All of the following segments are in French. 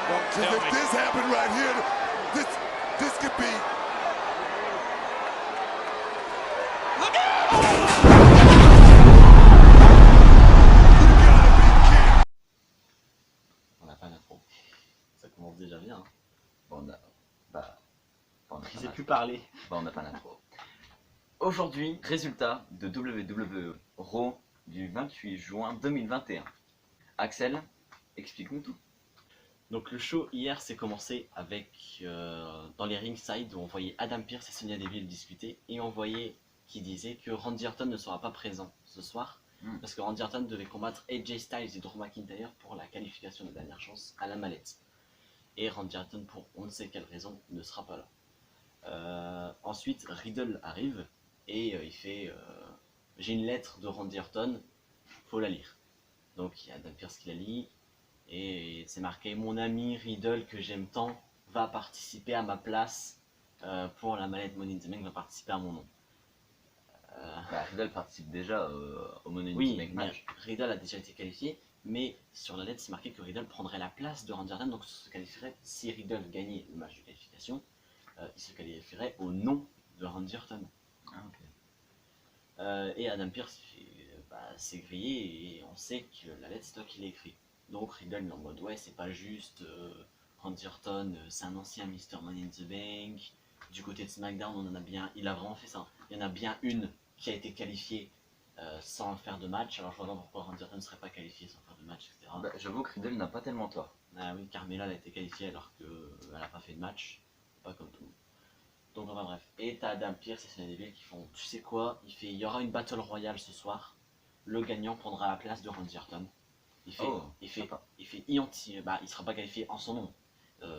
Because if this happened right here, this could be. Look out! On n'a pas d'intro. Ça commence déjà bien. Hein. Bon, on Je sais plus parler. on n'a pas d'intro. Aujourd'hui, résultat de WWE Raw du 28 juin 2021. Axel, explique-nous tout. Donc le show hier s'est commencé avec dans les ringside où on voyait Adam Pearce et Sonya Deville discuter et on voyait qui disait que Randy Orton ne sera pas présent ce soir parce que Randy Orton devait combattre AJ Styles et Drew McIntyre pour la qualification de dernière chance à la mallette. Et Randy Orton pour on ne sait quelle raison ne sera pas là. Ensuite Riddle arrive et il fait j'ai une lettre de Randy Orton, faut la lire. Donc il y a Adam Pearce qui la lit. Et c'est marqué mon ami Riddle que j'aime tant va participer à ma place pour la mallette Money in the Bank, va participer à mon nom. Riddle participe déjà au Money in Oui, the Bank mais match. Riddle a déjà été qualifié, mais sur la lettre c'est marqué que Riddle prendrait la place de Randy Orton, donc se qualifierait, si Riddle gagnait le match de qualification, il se qualifierait au nom de Randy Orton. Ah, ok. Et Adam Pearce c'est grillé et on sait que la lettre c'est toi qui l'as écrit. Donc Riddle est en mode ouais c'est pas juste, Randy Orton c'est un ancien Mr. Money in the Bank, du côté de SmackDown on en a bien, il a vraiment fait ça, il y en a bien une qui a été qualifiée sans faire de match, alors je vois pas pourquoi Randy Orton ne serait pas qualifié sans faire de match, etc. J'avoue que Riddle n'a pas tellement tort. Ah oui, Carmella elle a été qualifiée alors qu'elle a pas fait de match, pas comme tout le monde. Donc enfin bref, et t'as Adam Pearce et Sonya Deville qui font, tu sais quoi, il y aura une Battle Royale ce soir, le gagnant prendra la place de Randy Orton. Il sera pas qualifié en son nom.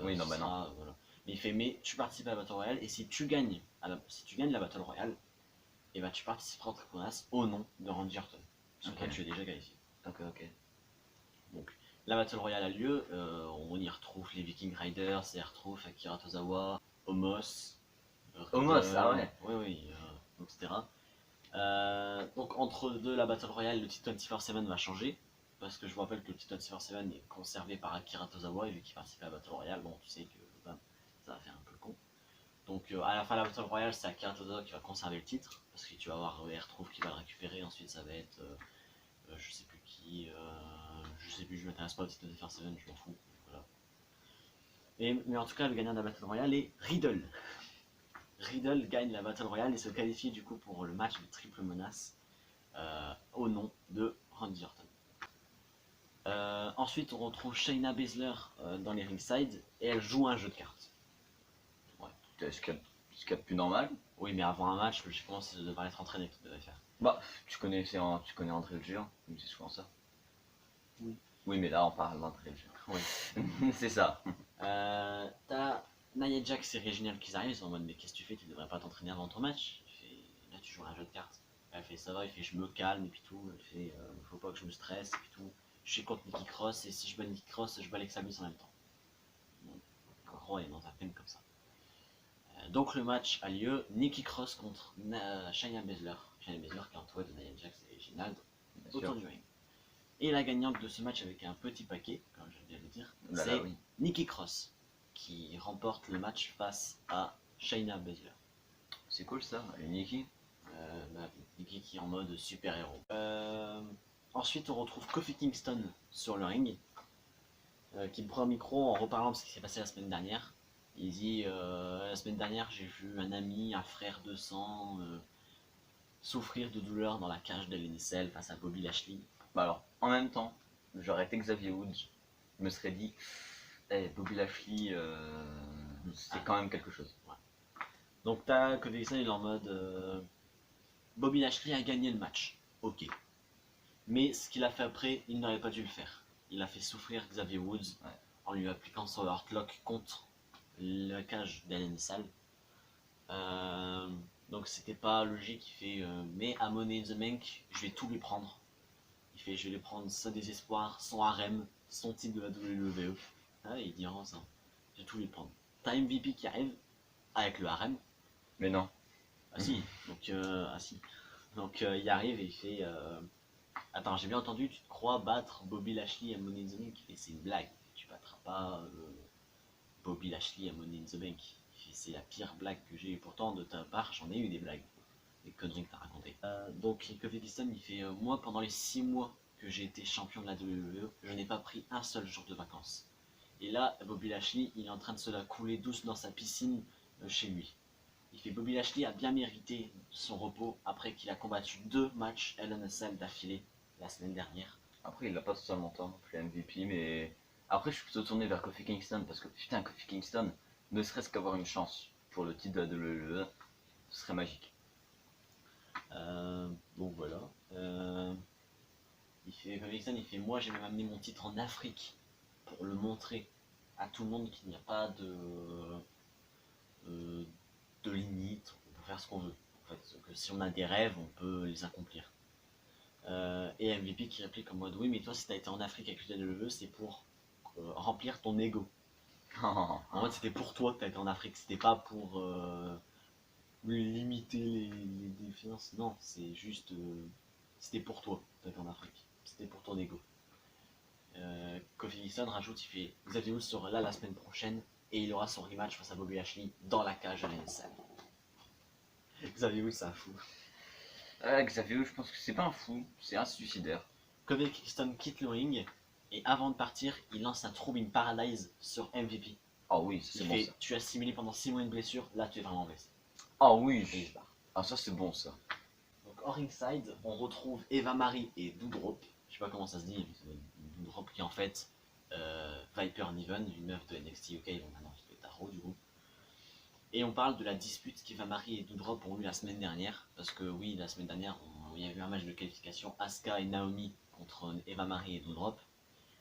Oui, non, non. Voilà. Mais il fait, mais tu participes à la Battle Royale et si tu gagnes, la Battle Royale, et bah tu participeras au Triconas au nom de Randy Orton. Parce que tu es déjà qualifié. Ok. Donc la Battle Royale a lieu, on y retrouve les Viking Riders, on y retrouve Akira Tozawa, Omos. Omos, ah ouais. Oui, etc. Donc entre deux, la Battle Royale, le T24/7 va changer. Parce que je vous rappelle que le T24/7 est conservé par Akira Tozawa et vu qu'il participe à la Battle Royale, bon tu sais que ça va faire un peu le con. Donc à la fin de la Battle Royale, c'est Akira Tozawa qui va conserver le titre. Parce que tu vas avoir R-Truth qui va le récupérer, ensuite ça va être je sais plus qui, je m'intéresse pas au T24/7, je m'en fous. Voilà. Mais en tout cas, le gagnant de la Battle Royale est Riddle. Riddle gagne la Battle Royale et se qualifie du coup pour le match de triple menace au nom de Randy Orton. Ensuite, on retrouve Shayna Baszler dans les ringside et elle joue un jeu de cartes. Ouais. Ce qu'il y a de plus normal. Oui, mais avant un match, je pense que ça devrait être entraîné que tu devais faire. Tu connais André le Géant, il me dit souvent ça. Oui. Oui, mais là on parle d'André le Géant. Oui. C'est ça. T'as Nia Jax et Reginald qui arrivent, ils sont en mode mais qu'est-ce que tu fais, tu devrais pas t'entraîner avant ton match. Il fait, là tu joues à un jeu de cartes. Elle fait ça va, il fait je me calme et puis tout. Elle fait faut pas que je me stresse et puis tout. Je suis contre Nikki Cross et si je bats Nikki Cross, je bats Alexa Bliss en même temps. Donc, Raw est dans un thème comme ça. Donc le match a lieu, Nikki Cross contre Shayna Baszler. Shayna Baszler qui est entourée de Nia Jax et Reginald autour du ring. Et la gagnante de ce match avec un petit paquet, comme je viens de le dire, c'est Nikki Cross qui remporte le match face à Shayna Baszler. C'est cool ça, et Nikki. Nikki qui est en mode super héros. Ensuite on retrouve Kofi Kingston sur le ring, qui prend un micro en reparlant de ce qui s'est passé la semaine dernière. Il dit la semaine dernière j'ai vu un ami, un frère de sang souffrir de douleur dans la cage de l'NSL face à Bobby Lashley. Alors, en même temps, j'aurais été Xavier Woods, je me serais dit Bobby Lashley, c'est quand même quelque chose. Ouais. Donc t'as Kofi Kingston, il est en mode Bobby Lashley a gagné le match, ok. Mais ce qu'il a fait après, il n'aurait pas dû le faire. Il a fait souffrir Xavier Woods en lui appliquant son Heartlock contre la cage d'Ellen Sall. Donc c'était pas logique. Il fait mais à Money in the Bank, je vais tout lui prendre. Il fait je vais lui prendre son désespoir, son harem, son titre de la WWE. Il dit vraiment ça. Je vais tout lui prendre. T'as MVP qui arrive avec le harem. Mais non. Ah si. Donc si. Donc il arrive et il fait attends, j'ai bien entendu, tu te crois battre Bobby Lashley à Money in the Bank? Et c'est une blague, tu battras pas Bobby Lashley à Money in the Bank. C'est la pire blague que j'ai eu. Pourtant, de ta part, j'en ai eu des blagues. Des conneries que t'as racontées. Donc, Kofi Kingston, il fait moi, pendant les 6 mois que j'ai été champion de la WWE, je n'ai pas pris un seul jour de vacances. Et là, Bobby Lashley, il est en train de se la couler douce dans sa piscine chez lui. Il fait Bobby Lashley a bien mérité son repos après qu'il a combattu 2 matchs Hell in a Cell d'affilée la semaine dernière. Après, il l'a pas totalement tort non plus, MVP, mais après, je suis plutôt tourné vers Kofi Kingston parce que putain, Kofi Kingston, ne serait-ce qu'avoir une chance pour le titre de la WWE, ce serait magique. Donc voilà. Kofi Kingston, il fait moi, j'ai même amené mon titre en Afrique pour le montrer à tout le monde qu'il n'y a pas de limite, on peut faire ce qu'on veut. En fait, que si on a des rêves, on peut les accomplir. Et MVP qui réplique en mode oui, mais toi, si t'as été en Afrique avec le WWE, c'est pour remplir ton ego. En fait, c'était pour toi que t'as été en Afrique, c'était pas pour limiter les défiances. Non, c'est juste. C'était pour toi que t'as été en Afrique, c'était pour ton ego. Kofi Kingston rajoute, il fait Xavier Woods sera là la semaine prochaine et il aura son rematch face à Bobby Lashley dans la cage à l'NSL. Xavier Woods, c'est un fou. Xavier, je pense que c'est pas un fou, c'est un suicidaire. Kofi Kingston quitte le ring et avant de partir, il lance un Throw in Paradise sur MVP. Ah oui, c'est Il bon fait ça. tu as simulé pendant 6 mois une blessure, là tu es vraiment blessé. Ah oui, Et il se barre. ah ça c'est bon ça. Donc en ringside, on retrouve Eva Marie et Doudrop. Je sais pas comment ça se dit, mais Doudrop qui est en fait Viper Niven, une meuf de NXT UK, donc maintenant qui est à Raw du coup. Et on parle de la dispute qu'Eva Marie et Doudrop ont eu la semaine dernière. Parce que oui, la semaine dernière, il y a eu un match de qualification Asuka et Naomi contre Eva Marie et Doudrop.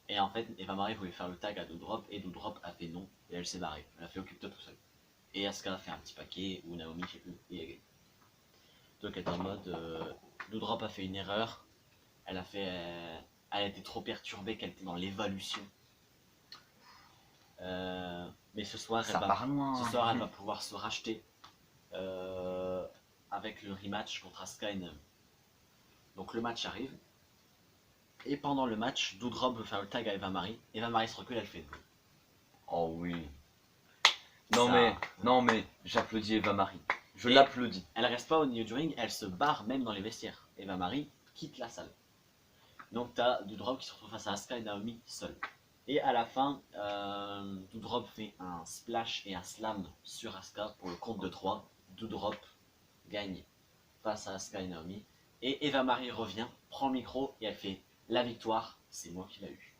Et en fait, Eva Marie voulait faire le tag à Doudrop et Doudrop a fait non et elle s'est barrée. Elle a fait occupe-toi tout seul. Et Asuka a fait un petit paquet, ou Naomi, je sais plus, et elle gagne. Donc elle est en mode, Doudrop a fait une erreur. Elle a été trop perturbée qu'elle était dans l'évaluation. Mais ce soir, Ça part loin. ce soir, elle va pouvoir se racheter avec le rematch contre Asuka et Naomi. Donc le match arrive. Et pendant le match, Doudrop veut faire le tag à Eva Marie. Eva Marie se recule, elle fait non. Oh oui. Non Ça- mais, j'applaudis Eva Marie. Je Et- l'applaudis. Elle reste pas au milieu du ring, elle se barre même dans les vestiaires. Eva Marie quitte la salle. Donc t'as Doudrop qui se retrouve face à Asuka et Naomi seul. Et à la fin, Doudrop fait un splash et un slam sur Asuka pour le compte de 3. Doudrop gagne face à Asuka et Naomi. Et Eva Marie revient, prend le micro et elle fait la victoire, c'est moi qui l'ai eu.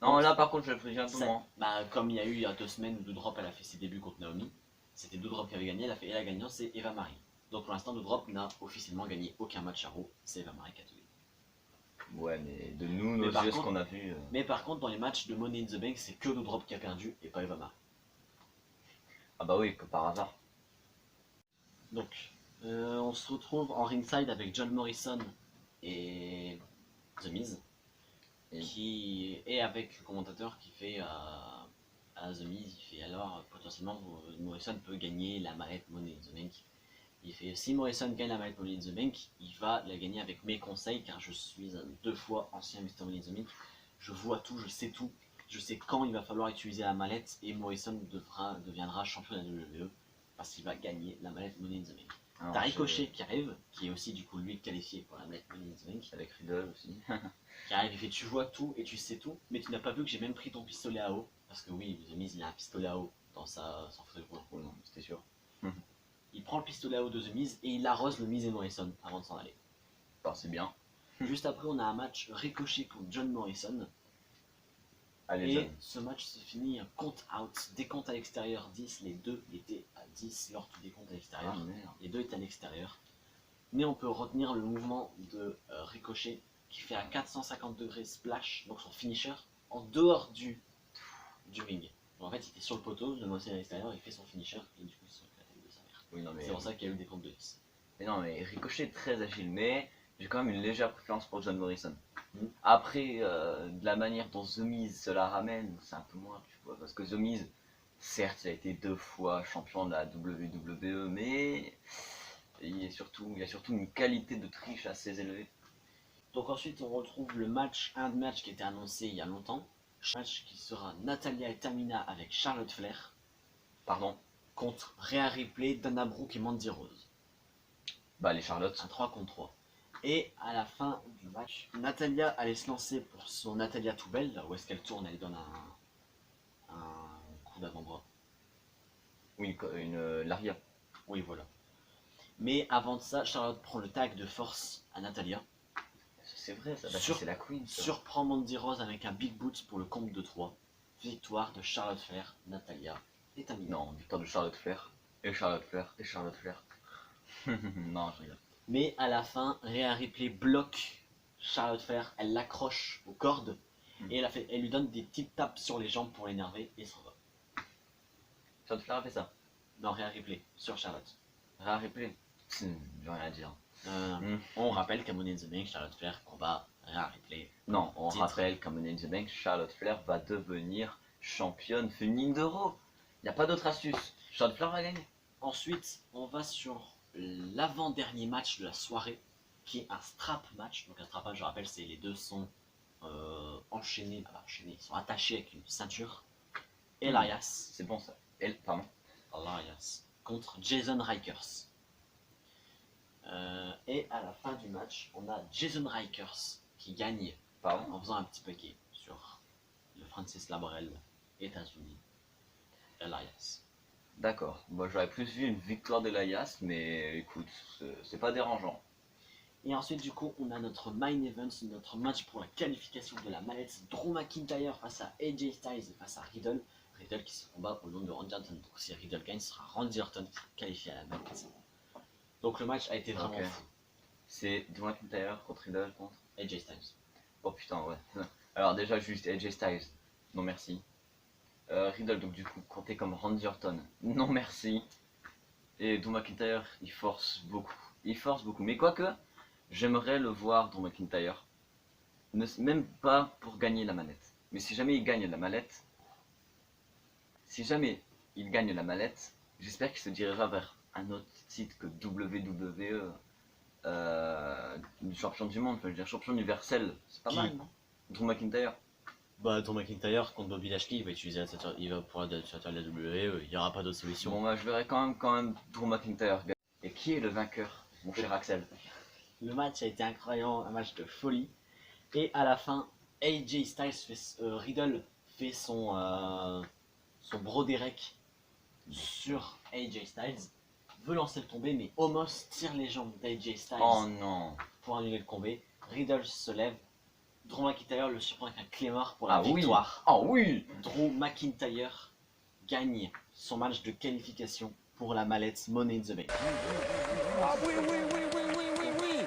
Non là par contre je l'applaudis un peu Ça- moins. Comme il y a eu il y a 2 semaines où Doudrop elle a fait ses débuts contre Naomi, c'était Doudrop qui avait gagné, elle a fait et la gagnante c'est Eva Marie. Donc pour l'instant Doudrop n'a officiellement gagné aucun match à Raw, c'est Eva Marie qui a tout gagné. Ouais mais de nous, Mais nos par yeux, ce contre- qu'on a vu... Mais par contre dans les matchs de Money in the Bank c'est que Doudrop qui a perdu et pas Eva Marie. Ah bah oui, que par hasard. Donc on se retrouve en ringside avec John Morrison et The Miz. Et avec le commentateur qui fait à The Miz, il fait alors potentiellement Morrison peut gagner la mallette Money in the Bank. Il fait si Morrison gagne la mallette Money in the Bank, il va la gagner avec mes conseils car je suis 2 fois ancien Mr. Money in the Bank. Je vois tout, je sais tout, je sais quand il va falloir utiliser la mallette et Morrison deviendra champion de la WWE parce qu'il va gagner la mallette Money in the Bank. Alors, T'as Ricochet qui arrive, qui est aussi du coup lui qualifié pour la mallette Money in the Bank. avec Riddle aussi. Qui arrive, il fait tu vois tout et tu sais tout, mais tu n'as pas vu que j'ai même pris ton pistolet à eau. Parce que oui, The Miz il a un pistolet à eau dans son fauteuil roulant. Non, c'était sûr. Il prend le pistolet à eau de The Miz et il arrose le Miz et Morrison avant de s'en aller. Bah, c'est bien. Juste après, on a un match Ricochet contre John Morrison. Allez, Et John. ce match se finit un compte out, décompte à l'extérieur 10. Les deux étaient à 10 lors du décompte à l'extérieur. Ah merde. Les deux étaient à l'extérieur. Mais on peut retenir le mouvement de Ricochet qui fait un 450 degrés splash, donc son finisher, en dehors du ring. Donc en fait, il était sur le poteau, le Morrison à l'extérieur, il fait son finisher et du coup, il se fait de sa mère. Oui, non mais... C'est pour ça qu'il y a eu des comptes de 10. Mais non, mais Ricochet est très agile, mais j'ai quand même une légère préférence pour John Morrison. Mhm. Après, de la manière dont The Miz se la ramène, c'est un peu moins, tu vois, parce que The Miz, certes, il a été 2 fois champion de la WWE, mais il y a surtout une qualité de triche assez élevée. Donc ensuite, on retrouve le match, un match qui était annoncé il y a longtemps, Match qui sera Natalya et Tamina avec Charlotte Flair Pardon. contre Rhea Ripley, Dana Brooke et Mandy Rose. Bah les Charlotte. Un 3 contre 3. Et à la fin du match, Natalya allait se lancer pour son Natalya tout belle, là où est-ce qu'elle tourne, elle donne un coup d'avant-bras. Oui, une Laria. Oui, voilà. Mais avant de ça, Charlotte prend le tag de force à Natalya, C'est vrai, ça. Bah, Sur- c'est la Queen. Ça. surprend Mandy Rose avec un big boot pour le compte de 3. Victoire de Charlotte Flair, Natalya et Tamina. Non, victoire de Charlotte Flair. Et Charlotte Flair. Et Charlotte Flair. Non, je rigole. Mais à la fin, Rhea Ripley bloque Charlotte Flair, elle l'accroche aux cordes et elle lui donne des petites tapes sur les jambes pour l'énerver et s'en va. Charlotte Flair a fait ça. Non, Rhea Ripley sur Charlotte. Rhea Ripley. J'ai rien à dire. On rappelle qu'à Money in the Bank, Charlotte Flair combat Rhea Ripley. Non, on Titre. rappelle qu'à Money in the Bank, Charlotte Flair va devenir championne féminine d'Euro. Il n'y a pas d'autre astuce. Charlotte Flair va gagner. Ensuite, on va sur l'avant-dernier match de la soirée, qui est un strap match. Donc un strap match, je rappelle, c'est les deux sont enchaînés, ils sont attachés avec une ceinture. Elias, C'est bon ça. Elle, pardon. Elias contre Jason Rikers. Et à la fin du match, on a Jason Rikers qui gagne Pardon. en faisant un petit paquet sur le Francis Labrel, États-Unis. Elias. D'accord. Moi j'aurais plus vu une victoire d'Elias, mais écoute, c'est pas dérangeant. Et ensuite, du coup, on a notre main event, notre match pour la qualification de la mallette. Drew McIntyre face à AJ Styles et face à Riddle. Riddle qui se combat au nom de Randy Orton. Donc si Riddle gagne, ce sera Randy Orton qui sera qualifié à la mallette. Donc le match a été vraiment Ok. fou. C'est Drew McIntyre contre Riddle contre. AJ Styles. Oh putain, ouais. Alors déjà juste AJ Styles. Non merci. Riddle donc du coup compté comme Randy Orton. Non merci. Et Drew McIntyre il force beaucoup. Il force beaucoup. Mais quoique, j'aimerais le voir Drew McIntyre. Même pas pour gagner la mallette. Mais si jamais il gagne la mallette. Si jamais il gagne la mallette, j'espère qu'il se dirigera vers un autre titre que WWE. Champion du monde, enfin, je veux dire champion universel. C'est pas Qui mal, non Drew McIntyre. Bah, Drew McIntyre contre Bobby Lashley, il va utiliser la ceinture, il va pour la ceinture de la WWE, il n'y aura pas d'autre solution. Bon, bah, je verrai quand même Drew McIntyre gagner. Et qui est le vainqueur, mon cher Axel? Le match a été incroyable, un match de folie. Et à la fin, AJ Styles Riddle fait son bro Derek sur AJ Styles, veut lancer le tombé, mais Omos tire les jambes d'AJ Styles Oh non. pour annuler le tombé. Riddle se lève, Drew McIntyre le surprend avec un Claymore pour la Ah oui. victoire. Oh oui. Drew McIntyre gagne son match de qualification pour la mallette Money in the Bank. Ah oui, oui, oui, oui, oui, oui, oui.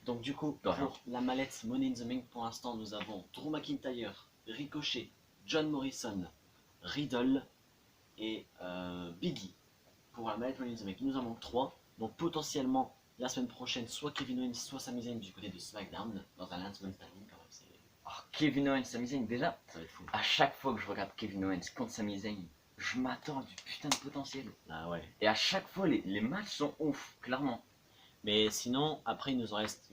Donc du coup, De rien. pour la mallette Money in the Bank, pour l'instant, nous avons Drew McIntyre, Ricochet, John Morrison, Riddle et Biggie. Pour la mallette Money in the Bank, il nous en manque 3. Donc potentiellement, la semaine prochaine, soit Kevin Owens, soit Sami Zayn du côté de SmackDown, dans un Lance Man Standing quand même, Kevin Owens, Sami Zayn, déjà, ça va être fou. à chaque fois que je regarde Kevin Owens contre Sami Zayn, je m'attends à du putain de potentiel. Ah ouais. Et à chaque fois, les matchs sont ouf, clairement. Mais sinon, après, il nous en reste.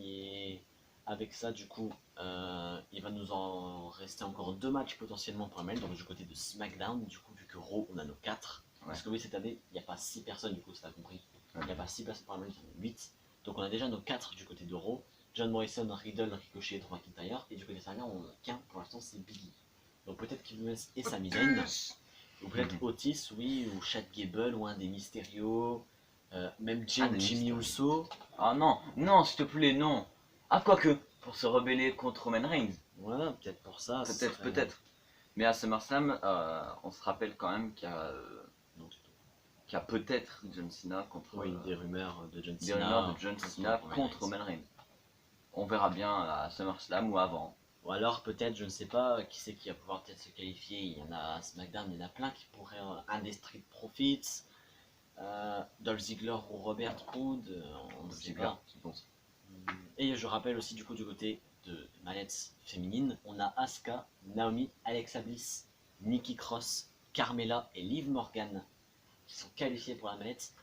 Avec ça, du coup, il va nous en rester encore 2 matchs potentiellement pour la mallette. Donc, du côté de SmackDown, du coup, vu que Raw, on a nos 4. Parce que oui, cette année, il n'y a pas 6 personnes, du coup, ça t'as compris. Il n'y a pas 6 personnes pour la mallette, il y en a 8. Donc, on a déjà nos 4 du côté de Raw. John Morrison, Riddle, Ricochet et Drew McIntyre. Et du côté de SmackDown, on en a qu'un pour l'instant, c'est Biggie. Donc, peut-être qu'il nous laisse et Sami Zayn. Ou peut-être Otis, oui, ou Chad Gable, ou un des Mysterio. Même des Jimmy Mysterio. Uso. Ah non, non, s'il te plaît, non. Ah, quoique, pour se rebeller contre Roman Reigns. Voilà, peut-être pour ça. ce Peut-être, serait- peut-être. Mais à SummerSlam, on se rappelle quand même Non, du tout. qu'il y a peut-être John Cena contre. Oui, des rumeurs de John des Cena. rumeurs de John Cena contre Roman Reigns. On verra bien à SummerSlam ou avant. Ou alors peut-être, je ne sais pas, qui c'est qui va pouvoir peut-être se qualifier. Il y en a à SmackDown, il y en a plein qui pourraient. Un des Street Profits, Dolph Ziggler ou Robert Roode, on ne sait Ziggler, pas. c'est bon. Et je rappelle aussi du coup du côté de mallettes féminines, on a Asuka, Naomi, Alexa Bliss, Nikki Cross, Carmella et Liv Morgan qui sont qualifiés pour la mallette.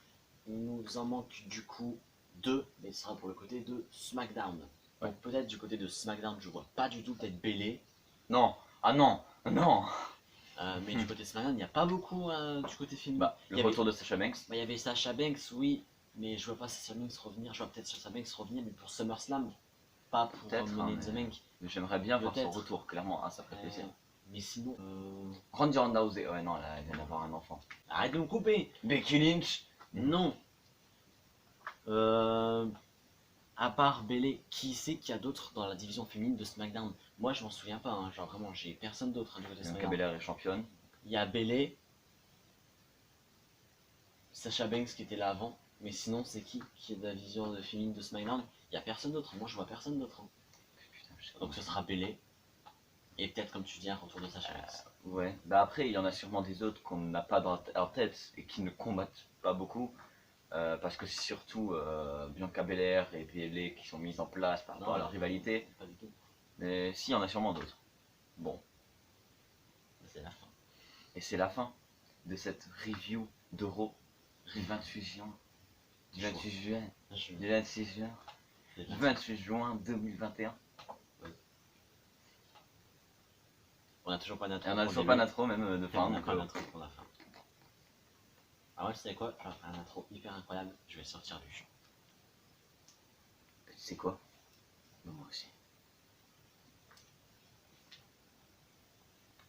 Il nous en manque du coup 2, mais ce sera pour le côté de SmackDown. Ouais. Donc peut-être du côté de SmackDown, je vois pas du tout peut-être Bayley. Non, Ah non, non. Mais du côté SmackDown, il n'y a pas beaucoup du côté féminin. Bah, Il le y avait- retour de Sasha Banks. Bah, il y avait Sasha Banks, oui, mais je vois pas Sasha Banks revenir. Je vois peut-être Sasha Banks revenir, mais pour SummerSlam, pas pour Peut-être, Money in hein, the Bank. mais j'aimerais bien voir son Peut-être. retour, clairement. Ah, ça ferait plaisir. Mais sinon, Randy Rousey, ouais, non, là, elle vient d'avoir un enfant. arrête de me couper. Becky Lynch. Non. À part Bayley, qui c'est qu'il y a d'autres dans la division féminine de SmackDown? Moi, je m'en souviens pas. Hein. Genre vraiment, j'ai personne d'autre du côté Bianca SmackDown. Belair est championne. Il y a Bayley, Sasha Banks qui était là avant. Mais sinon, c'est qui est de la division féminine de SmackDown? Il y a personne d'autre. Moi, je vois personne d'autre. Hein. Putain, je sais Donc ce sera Bayley. Et peut-être, comme tu dis, un retour de Sasha Banks. Ouais, bah après, il y en a sûrement des autres qu'on n'a pas dans leur tête et qui ne combattent pas beaucoup. Parce que c'est surtout Bianca Belair et Bayley qui sont mises en place par rapport à leur rivalité. Pas du tout. Mais si, il y en a sûrement d'autres. Bon, C'est la fin. et c'est la fin de cette review d'Euro du 28 juin. Du 28 juin. Du 26 juin. Du 28 juin 2021. On a toujours pas d'intro. Et on a toujours pas d'intro même de fin. On a donc, pas d'intro pour la fin. Ah ouais, tu sais quoi? Je vais faire un intro hyper incroyable. Je vais sortir du champ. tu sais quoi? Moi aussi.